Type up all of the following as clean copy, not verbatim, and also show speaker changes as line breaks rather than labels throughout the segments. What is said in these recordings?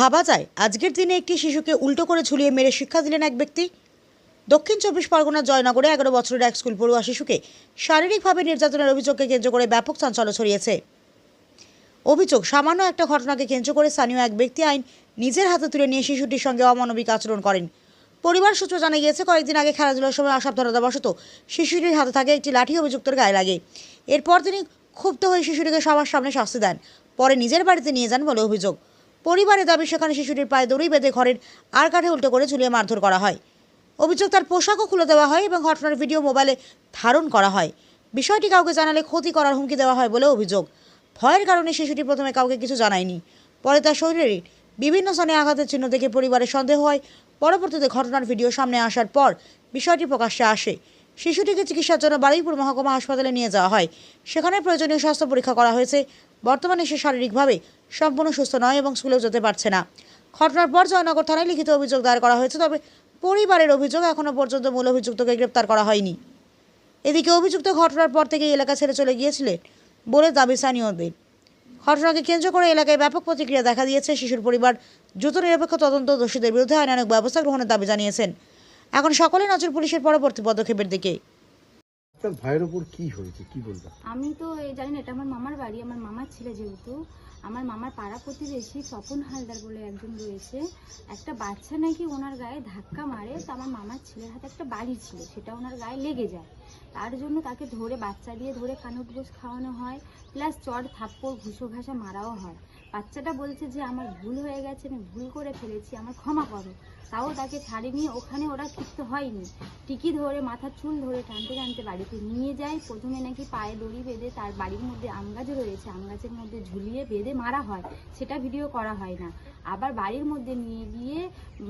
ভাবা যায় আজকের দিনে একটি শিশুকে উল্টো করে ঝুলিয়ে মেরে শিক্ষা দিলেন এক ব্যক্তি। দক্ষিণ চব্বিশ পরগনার জয়নগরে 11 বছরের এক স্কুল পড়ুয়া শিশুকে শারীরিকভাবে নির্যাতনের অভিযোগকে কেন্দ্র করে ব্যাপক চাঞ্চল্য ছড়িয়েছে। অভিযোগ, সামান্য একটা ঘটনাকে কেন্দ্র করে স্থানীয় এক ব্যক্তি আইন নিজের হাতে তুলে নিয়ে শিশুটির সঙ্গে অমানবিক আচরণ করেন। পরিবার সূত্র জানা গিয়েছে, কয়েকদিন আগে খেলাধুলার সময় অসাবধানতাবশত শিশুটির হাতে থাকে একটি লাঠি অভিযুক্তের গায়ে লাগে। এরপর তিনি ক্ষুব্ধ হয়ে শিশুটিকে সবার সামনে শাস্তি দেন, পরে নিজের বাড়িতে নিয়ে যান বলে অভিযোগ। পরিবারের দাবি, সেখানে শিশুটির পায়ে দড়ি বেঁধে ঘরের আর কাঠে উল্টো করে ঝুলিয়ে মারধর করা হয়। অভিযোগ, তার পোশাকও খুলে দেওয়া হয় এবং ঘটনার ভিডিও মোবাইলে ধারণ করা হয়। বিষয়টি কাউকে জানালে ক্ষতি করার হুমকি দেওয়া হয় বলে অভিযোগ। ভয়ের কারণে শিশুটি প্রথমে কাউকে কিছু জানায়নি, পরে তার শরীরে বিভিন্ন স্থানে আঘাতের চিহ্ন দেখে পরিবারের সন্দেহ হয়। পরবর্তীতে ঘটনার ভিডিও সামনে আসার পর বিষয়টি প্রকাশ্যে আসে। শিশুটিকে চিকিৎসার জন্য বারুইপুর মহকুমা হাসপাতালে নিয়ে যাওয়া হয়। সেখানে প্রয়োজনীয় স্বাস্থ্য পরীক্ষা করা হয়েছে। বর্তমানে সে শারীরিকভাবে সম্পূর্ণ সুস্থ নয় এবং স্কুলেও যেতে পারছে না। ঘটনার পর জয়নগর থানায় লিখিত অভিযোগ দায়ের করা হয়েছে, তবে পরিবারের অভিযোগ এখনও পর্যন্ত মূল অভিযুক্তকে গ্রেপ্তার করা হয়নি। এদিকে অভিযুক্ত ঘটনার পর থেকে এলাকা ছেড়ে চলে গিয়েছিলেন বলে দাবি স্থানীয়দের। ঘটনাকে কেন্দ্র করে এলাকায় ব্যাপক প্রতিক্রিয়া দেখা দিয়েছে। শিশুর পরিবার দ্রুত নিরপেক্ষ তদন্ত, দোষীদের বিরুদ্ধে আইনানুগ ব্যবস্থা গ্রহণের দাবি জানিয়েছেন। এখন সকলে নজর পুলিশের পরবর্তী পদক্ষেপের দিকে।
তার ভাইয়ের উপর কি হয়েছে কি বলবো?
আমি তো জানি না, এটা আমার মামার বাড়ি, আমার মামার ছেলে। যেহেতু আমার মামার পাড়া প্রতিবেশী স্বপন হালদার বলে একজন রয়েছে, একটা বাচ্চা নাকি ওনার গায়ে ধাক্কা মারে, তো আমার মামার ছেলের হাতে একটা বাড়ি ছিল, সেটা ওনার গায়ে লেগে যায়। তার জন্য তাকে ধরে বাচ্চা দিয়ে ধরে কানুট গোস খাওয়ানো হয়, প্লাস চড় থাপ্পড় ঘুষো ঘাসা মারাও হয়। বাচ্চাটা বলছে যে আমার ভুল হয়ে গেছে, আমি ভুল করে ফেলেছি, আমার ক্ষমা করো। তাও তাকে ছাড়েনি, ওখানে ওরা ক্ষিপ্ত হয়নি, টিকি ধরে মাথার চুল ধরে টানতে টানতে বাড়িতে নিয়ে যায়। প্রথমে নাকি পায়ে দড়ি বেঁধে তার বাড়ির মধ্যে আম গাছ রয়েছে, আম গাছের মধ্যে ঝুলিয়ে বেঁধে মারা হয়, সেটা ভিডিও করা হয় না। আবার বাড়ির মধ্যে নিয়ে গিয়ে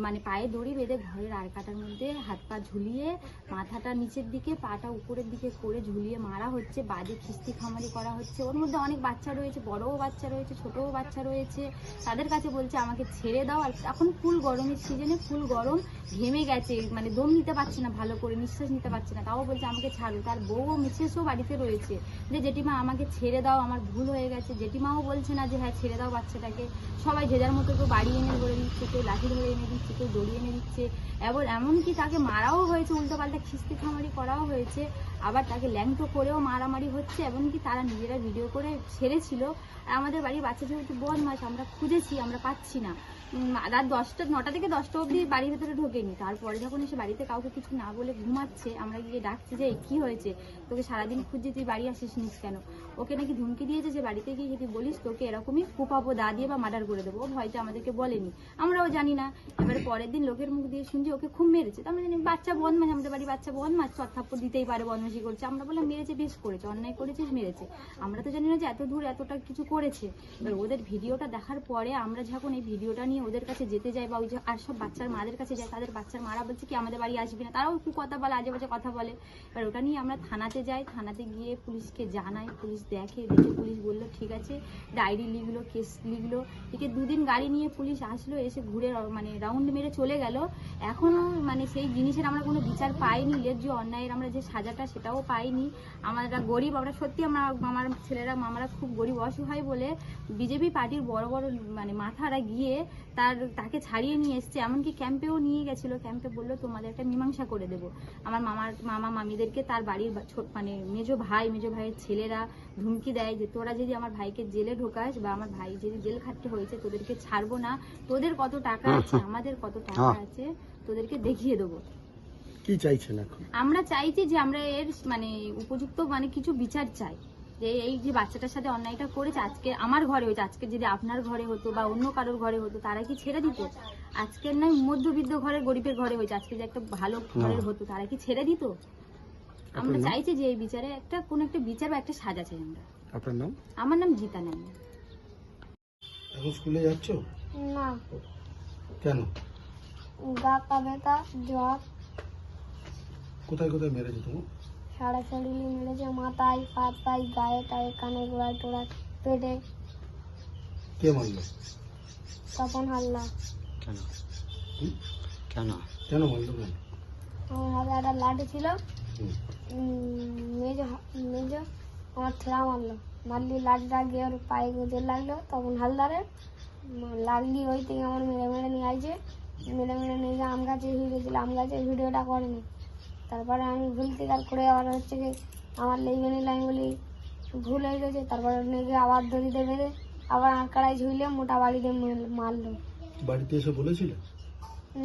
মানে পায়ে দড়ি বেঁধে ঘরের আর কাটার মধ্যে হাত পা ঝুলিয়ে মাথাটা নিচের দিকে পাটা উপরের দিকে করে ঝুলিয়ে মারা হচ্ছে, বাজে খিস্তি খামারি করা হচ্ছে। ওর মধ্যে অনেক বাচ্চা রয়েছে, বড়ও বাচ্চা রয়েছে, ছোটও বাচ্চা রয়েছে। তাদের কাছে বলছে আমাকে ছেড়ে দাও। আর এখন ফুল গরমের সিজনে, ফুল গরম, ঘেমে গেছে, মানে দম নিতে পারছে না, ভালো করে নিঃশ্বাস নিতে পারছে না, তাও বলছে আমাকে ছাড়ো। তার বউও মিসেসও বাড়িতে রয়েছে, যে জেঠিমা আমাকে ছেড়ে দাও, আমার ভুল হয়ে গেছে। জেঠিমাও বলছে না যে হ্যাঁ ছেড়ে দাও বাচ্চাটাকে। সবাই যে যার মতো কেউ বাড়ি এনে ধরে দিচ্ছে, কেউ লাঠি ধরে এনে দিচ্ছে, কেউ দড়ি এনে দিচ্ছে। এমনকি তাকে মারাও হয়েছে, উল্টোপাল্টা খিস্তি খামারি করাও হয়েছে। আবার তাকে ল্যাংটো করেও মারামারি হচ্ছে, এমনকি তারা নিজেরা ভিডিও করে ছেড়েছিল। আর আমাদের বাড়ির বাচ্চা যেহেতু বদমাস, আমরা খুঁজেছি, আমরা পাচ্ছি না। রাত 9টা থেকে 10টা অবধি বাড়ির ভেতরে ঢোকেনি। তারপরে যখন এসে বাড়িতে কাউকে কিছু না বলে ঘুমাচ্ছে, আমরা গিয়ে ডাকছি যে কি হয়েছে, তোকে সারাদিন খুঁজছি, তুই বাড়ি আসিস নিস কেন? ওকে নাকি ধুমকি দিয়েছে যে বাড়িতে গিয়ে যদি বলিস তোকে এরকমই কুপাবো, দা দিয়ে বা মার্ডার করে দেবো। ও ভয়তে আমাদেরকে বলেনি, আমরাও জানি না। এবারে পরের দিন লোকের মুখ দিয়ে শুনছি ওকে খুব মেরেছে। তো আমরা জানি বাচ্চা বদমাস, আমাদের বাড়ি বাচ্চা বদমাস, চত্থাপ্পড় দিতেই পারে, বদমাশি করছে। আমরা বললাম মেরেছে, বেশ করেছে, অন্যায় করেছিস, মেরেছে। আমরা তো জানি না যে এত দূর এতটা কিছু করেছে। এবার ওদের ভিডিওটা দেখার পরে আমরা যখন এই ভিডিওটা নিয়ে ওদের কাছে যেতে যাই বা ওই যে আর সব বাচ্চার মাদের কাছে যায়, তাদের বাচ্চার মারা বলছে কি আমাদের বাড়ি আসবি না, তারাও খুব কথা বলে, আজে বাজে কথা বলে। এবার ওটা নিয়ে আমরা থানাতে যাই, থানাতে গিয়ে পুলিশকে জানাই, পুলিশ দেখে পুলিশ বললো ঠিক আছে, ডায়েরি লিখলো, কেস লিখলো। একে 2 দিন গাড়ি নিয়ে পুলিশ আসলো, এসে ঘুরে মানে রাউন্ড মেরে চলে গেল। এখনো মানে সেই জিনিসের আমরা কোনো বিচার পাইনি, যে অন্যায়ের আমরা যে সাজাটা সেটাও পাইনি। আমরা গরিব, আমরা সত্যি আমার ছেলেরা মামারা খুব গরিব অসহায় বলে বিজেপি পার্টির বড় বড় মানে মাথারা গিয়ে তাকে ছাড়িয়ে নিয়ে এসছে। এমনকি ক্যাম্পেও নিয়ে গেছিলো, ক্যাম্পে বললো তোমাদের একটা মীমাংসা করে দেবো। আমার মামা মামিদেরকে তার বাড়ির মানে মেজো ভাইয়ের ছেলেরা ধুমকি দেয় যে তোরা যদি আমার ভাইকে জেলে ঢোকাস বা আমার ভাই যদি জেল খাটতে হয়েছে তোদেরকে ছাড়বো না, তোদের কত টাকা আছে আমাদের কত টাকা আছে তোদেরকে দেখিয়ে দেবো।
কি চাইছেন এখন?
আমরা চাইছি যে আমরা এর মানে উপযুক্ত মানে কিছু বিচার চাই, যে এই যে বাচ্চাটার সাথে অন্যায়টা করেছে, আজকে আমার ঘরে হয়েছে, আজকে যদি আপনার ঘরে হতো বা অন্য কারোর ঘরে হতো তারা কি ছেড়ে দিত? আজকের নয় মধ্যবিত্ত ঘরের গরিবের ঘরে হয়েছে, আজকে যে একটা ভালো ঘরের হতো তারা কি ছেড়ে দিত? আমরা চাইছি যে এই বিচারে কোন একটা বিচার বা একটা সাজা চাই আমরা।
আপনার নাম?
আমার নাম জিতা নাম।
এখন স্কুলে যাচ্ছ
না,
কেন?
গাতা ব্যথা, জ্বর।
কোথায় কোথায় মেরেছে তোমার?
সারা শরীরে মেরেছে, মাথায়, পাতায়, গায়ে টায়ে, কানে গোড়ায় টোড়ায়, পেটে।
কে মারলো?
তপন হাল্লা।
কেন কেন মারলো কেন?
আমার হাতে একটা লাঠি ছিল, মেজো আমার ঠেলা মারলো, মারলি লাঠিটা গিয়ে ওর পায়ে গুঁজে লাগলো তপন হালদারের। লাগলি ওই থেকে আমার মেরে মেরে নিয়ে আসছে, মেরে মেরে নিয়ে গিয়ে আম গাছে ভিডিও আম গাছের ভিডিওটা করেনি। তারপরে আমি ভুল থেকে করে আবার হচ্ছে কি আমার লেগে নিলে আমি বলি ভুল হয়ে গেছে। তারপরে নিয়ে গিয়ে আবার দড়িতে বেঁধে আবার আঁকড়ায় ঝুলে মোটা বাড়ি দিয়ে মারলো।
বাড়িতে এসে বলেছিলে?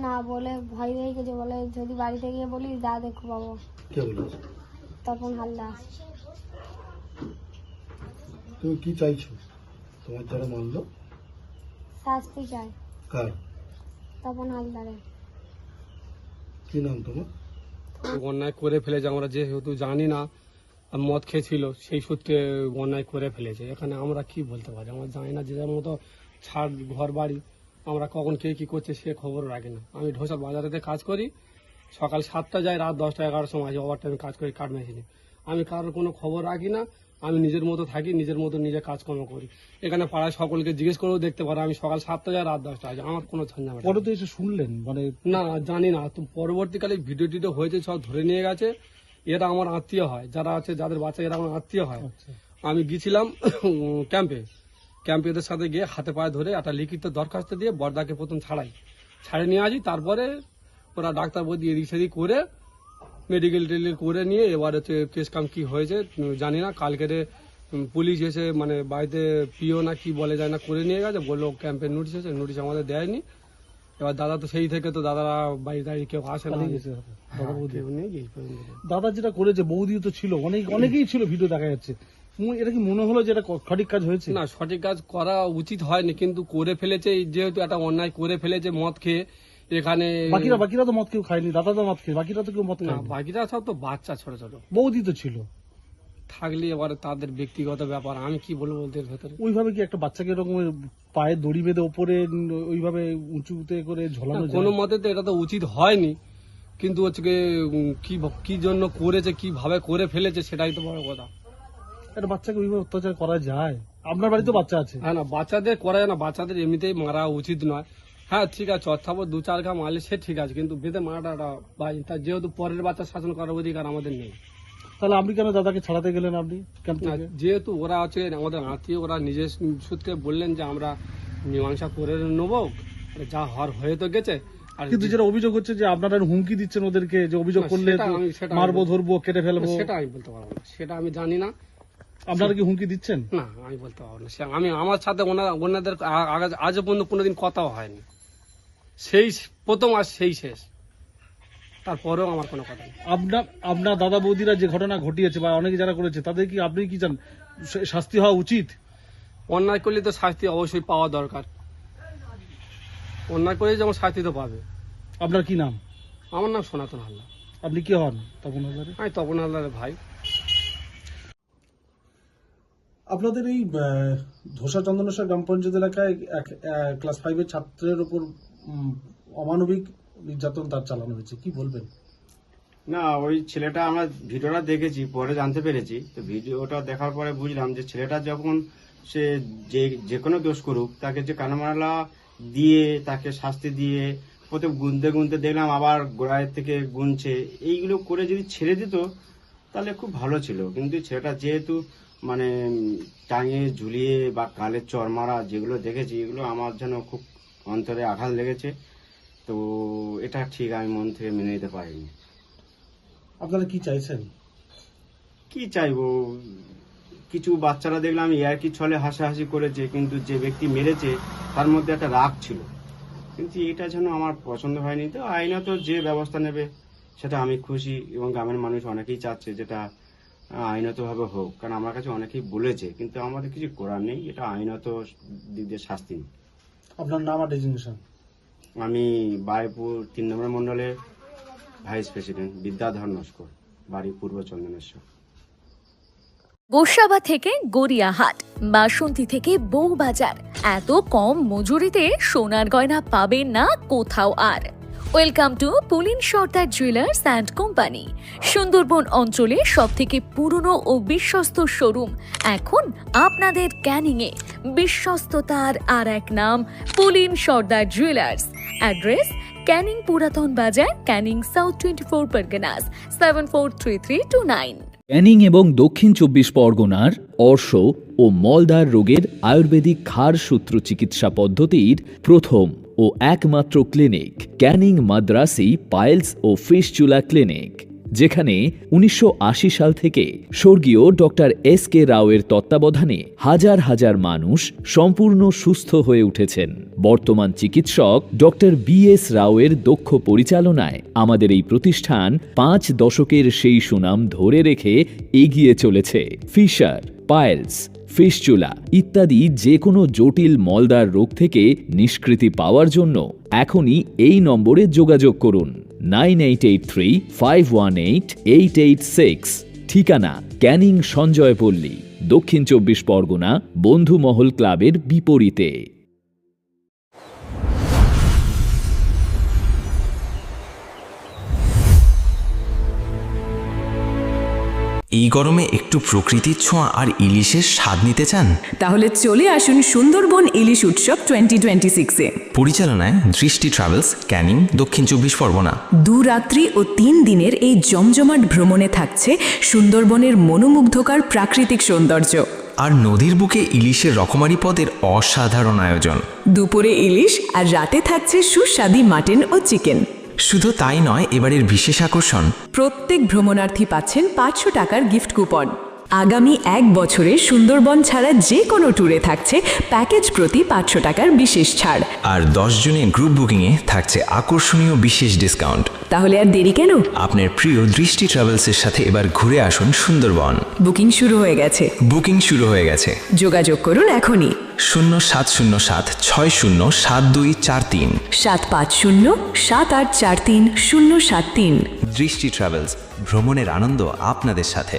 না, বলে ভয় হয়ে গেছে, বলে যদি বাড়িতে গিয়ে বলি যা দেখো পাবো।
কে বলেছে?
তখন হালদার।
তুমি কি চাইছো? তোমার যারা মারলো
শাস্তি চাই।
কার?
তখন হালদারে।
কি নাম তোমার?
অন্যায় করে ফেলেছে, আমরা যেহেতু জানি না মদ খেয়েছিল সেই সূত্রে অন্যায় করে ফেলেছে। এখানে আমরা কি বলতে পারি? আমরা জানি না, যে যার মতো ছাড় ঘর বাড়ি, আমরা কখন কে কি করছে সে খবর রাখি না। আমি ঢোসার বাজারেতে কাজ করি, সকাল 7টা যাই, রাত 10টা 11টার সময় আসি, ওভার টাইমে কাজ করি কাঠ মেশিনে। আমি কারোর কোনো খবর রাখি না, আমি নিজের মতো থাকি, নিজের মতো নিজে কাজকর্ম করি। এখানে পাড়ায় সকলকে জিজ্ঞেস করেও দেখতে পারো, আমি সকাল 7টা যাই, রাত 10টা আসি, আমার কোনো ঝঞ্ঝামেলা নেই।
পরে তো এসে শুনলেন মানে
না জানি না, তো পরবর্তীকালে ভিডিও টিডিও হয়েছে, সব ধরে নিয়ে গেছে। এরা আমার আত্মীয় হয়, যারা আছে যাদের বাচ্চা, এরা আমার আত্মীয় হয়। আমি গেছিলাম ক্যাম্পে, এদের সাথে গিয়ে হাতে পায়ে ধরে একটা লিখিত দরখাস্ত দিয়ে বর্দাকে প্রথম ছাড়ে নিয়ে আসি। তারপরে ওরা ডাক্তার বদি এদিক সেদিক করে মেডিকেল টেডিকেল করে নিয়ে এবার হচ্ছে কেস কাম কি হয়েছে জানি না। কালকে পুলিশ এসে মানে বাড়িতে পিও না কি বলে যায় না করে নিয়ে গেছে, বললো ক্যাম্পের নোটিশ আছে, নোটিশ আমাদের দেয়নি। এবার দাদা তো সেই থেকে তো দাদারা বাড়ি দাঁড়িয়ে কেউ আসে না,
পালিয়ে গেছে
হ্যাঁ, কেউ নেই এই পর্যন্ত।
দাদা যেটা করেছে, বৌদিও তো ছিল, অনেকেই ছিল, ভিডিও দেখা যাচ্ছে। এটা কি মনে হলো যে এটা সঠিক কাজ হয়েছে?
না, সঠিক কাজ করা উচিত হয়নি, কিন্তু করে ফেলেছে। যেহেতু একটা অন্যায় করে ফেলেছে মদ খেয়ে, এখানে
বাকিরা তো মদ কেউ খায়নি, দাদা তো মদ খেয়ে, বাকিরা তো কেউ মদ
না,
খায়নি।
বাকিরা সব তো বাচ্চা ছোট ছোট
বৌদি তো ছিল।
থাকলে এবারে তাদের ব্যক্তিগত ব্যাপার, আমি কি বলবো ওদের ভেতরে।
ওইভাবে কি একটা বাচ্চাকে এরকম পায়ে দড়ি বেঁধে ওপরে ওইভাবে উঁচুতে করে ঝোলানো যায়?
কোনো মতে তো এটা তো উচিত হয়নি, কিন্তু হচ্ছে গিয়ে, কি জন্য করেছে, কিভাবে করে ফেলেছে সেটাই তো বড় কথা।
একটা বাচ্চাকে ওইভাবে অত্যাচার করা যায়? আপনার বাড়িতে বাচ্চা আছে?
হ্যাঁ না, বাচ্চাদের করা যায় না, বাচ্চাদের এমনিতেই মারা উচিত নয়। হ্যাঁ ঠিক আছে, অর্থাৎ 2-4 ঘা মারলে সে ঠিক আছে, কিন্তু বেঁধে মারাটা বাজে। তার যেহেতু পরের বাচ্চা শাসন করার অধিকার আমাদের নেই।
তাহলে আপনি কেন দাদাকে ছাড়াতে গেলেন? আপনি কেন?
না, যেহেতু ওরা আছে আমাদের আত্মীয়, ওরা নিজের সূত্রে বললেন যে আমরা মীমাংসা করে নেবো, যা হওয়ার হয়ে তো গেছে। আর
কিন্তু যেটা অভিযোগ হচ্ছে যে আপনারা হুমকি দিচ্ছেন ওদেরকে, যে অভিযোগ
না,
করলে
সেটা
মারবো, ধরবো, কেটে ফেলবো।
সেটা আমি বলতে পারবো না, সেটা আমি জানি না।
আপনারা কি হুমকি দিচ্ছেন?
না, আমি বলতে পারবো না। আমার সাথে ওনাদের আজ পর্যন্ত কোনোদিন কথাও হয়নি, সেই প্রথম আর সেই শেষ, তারপরেও আমার কোনো কথা নেই।
আপনার দাদা বৌদিরা যে ঘটনা ঘটিয়েছে বা অনেকে যারা করেছে, তাদের কি আপনি কি চান শাস্তি হওয়া উচিত?
অন্যায় করলে তো শাস্তি অবশ্যই পাওয়া দরকার, অন্যায় করলে যেমন শাস্তি তো পাবে।
আপনার কি নাম?
আমার নাম সনাতন হালদার।
আপনি কি হন? তপন হালদার।
আমি তপন হালদারের ভাই।
আপনাদের এই ধোসা চন্দনেশ্বর গ্রাম পঞ্চায়েত এলাকায় ক্লাস 5-এর ছাত্রের উপর অমানবিক নির্যাতন তার চালানো হয়েছে, কি বলবেন?
না, ওই ছেলেটা আমরা ভিডিওটা দেখেছি, পরে জানতে পেরেছি। তো ভিডিওটা দেখার পরে বুঝলাম যে ছেলেটা যখন সে যে কোনো দোষ করুক, তাকে যে কানামালা দিয়ে তাকে শাস্তি দিয়ে প্রথম গুনতে গুনতে দেখলাম আবার গোড়ায় থেকে গুনছে, এইগুলো করে যদি ছেড়ে দিত তাহলে খুব ভালো ছিল। কিন্তু ছেলেটা যেহেতু মানে টাঙিয়ে ঝুলিয়ে বা গালের চর মারা যেগুলো দেখেছি, এগুলো আমার যেন খুব অন্তরে আঘাত লেগেছে। তো এটা ঠিক আমি মন থেকে মেনে নিতে পারিনি।
আপনারা কি চাইছেন?
কি চাইবো, কিছু বাচ্চারা দেখলাম ইয়ার্কি ছলে হাসাহাসি করেছে, কিন্তু যে ব্যক্তি মেরেছে তার মধ্যে একটা রাগ ছিল, কিন্তু এটা যেন আমার পছন্দ হয়নি। তো আইনত যে ব্যবস্থা নেবে সেটা আমি খুশি, এবং গ্রামের মানুষ অনেকেই চাচ্ছে যেটা আইনতভাবে হোক, কারণ আমার কাছে অনেকেই বলেছে, কিন্তু আমাদের কিছু করার নেই, এটা আইনত দিক দিয়ে শাস্তি।
আপনার নাম আর ডেজিগনেশন?
আমি বায়পুর 3 নম্বর মন্ডলের ভাইস প্রেসিডেন্ট বিদ্যাধর নস্কর, বাড়ি পূর্ব চন্দনেশ্বর।
গোসাবা থেকে গড়িয়াহাট, বাসন্তী থেকে বউবাজার, এত কম মজুরিতে সোনার গয়না পাবেন না কোথাও আর। Welcome to Pulin Sardar jewellers and company. Sundarban অঞ্চলে সবথেকে পুরনো ও বিশ্বস্ত শোরুম এখন আপনাদের ক্যানিংয়ে। বিশ্বস্ততার আর এক নাম পুলিন সর্দার জুয়েলার্স। অ্যাড্রেস ক্যানিং পুরাতন বাজার, ক্যানিং সাউথ 24 পরগনাস, 743329।
ক্যানিং এবং দক্ষিণ 24 পরগনার অর্শ ও মলদ্বার রোগের আয়ুর্বেদিক ক্ষার সূত্র চিকিৎসা পদ্ধতির প্রথম ও একমাত্র ক্লিনিক ক্যানিং মাদ্রাসি পাইলস ও ফিস্টুলা ক্লিনিক, যেখানে 1980 সাল থেকে স্বর্গীয় ডক্টর SK রাওয়ের তত্ত্বাবধানে হাজার হাজার মানুষ সম্পূর্ণ সুস্থ হয়ে উঠেছেন। বর্তমান চিকিৎসক ডক্টর BS রাওয়ের দক্ষ পরিচালনায় আমাদের এই প্রতিষ্ঠান 5 দশকের সেই সুনাম ধরে রেখে এগিয়ে চলেছে। ফিশার, পাইলস, ফিস্টুলা ইত্যাদি যে কোনো জটিল মলদ্বার রোগ থেকে নিষ্কৃতি পাওয়ার জন্য এখনই এই নম্বরে যোগাযোগ করুন 9883518886। ঠিকানা ক্যানিং সঞ্জয়পল্লী, দক্ষিণ 24 পরগনা, বন্ধুমহল ক্লাবের বিপরীতে।
এই গরমে একটু প্রকৃতির ছোঁয়া আর ইলিশের স্বাদ নিতে চান?
তাহলে চলে আসুন সুন্দরবন ইলিশ উৎসব 2026-এ।
পরিচালনায় দৃষ্টি ট্রাভেলস, ক্যানিং, দক্ষিণ 24 পরগনা।
2 রাত্রি ও 3 দিনের এই জমজমাট ভ্রমণে থাকছে সুন্দরবনের মনোমুগ্ধকর প্রাকৃতিক সৌন্দর্য
আর নদীর বুকে ইলিশের রকমারি পদের অসাধারণ আয়োজন।
দুপুরে ইলিশ আর রাতে থাকছে সুস্বাদু মাটন ও চিকেন।
শুধু তাই নয়, এবারের বিশেষ আকর্ষণ,
প্রত্যেক ভ্রমণার্থী পাচ্ছেন 500 টাকার গিফট কুপন। আগামী 1 বছরে সুন্দরবন ছাড়া যে কোনো ট্যুরে থাকছে প্যাকেজ প্রতি 500 টাকার বিশেষ ছাড়।
আর 10 জনের গ্রুপ বুকিংয়ে থাকছে আকর্ষণীয় বিশেষ ডিসকাউন্ট।
তাহলে আর দেরি কেন?
আপনার প্রিয় দৃষ্টি ট্রাভেলসের সাথে এবার ঘুরে আসুন সুন্দরবন।
বুকিং শুরু হয়ে গেছে। যোগাযোগ করুন এখনই
0707607243
7507843 073।
দৃষ্টি ট্রাভেলস, ভ্রমণের আনন্দ আপনাদের সাথে।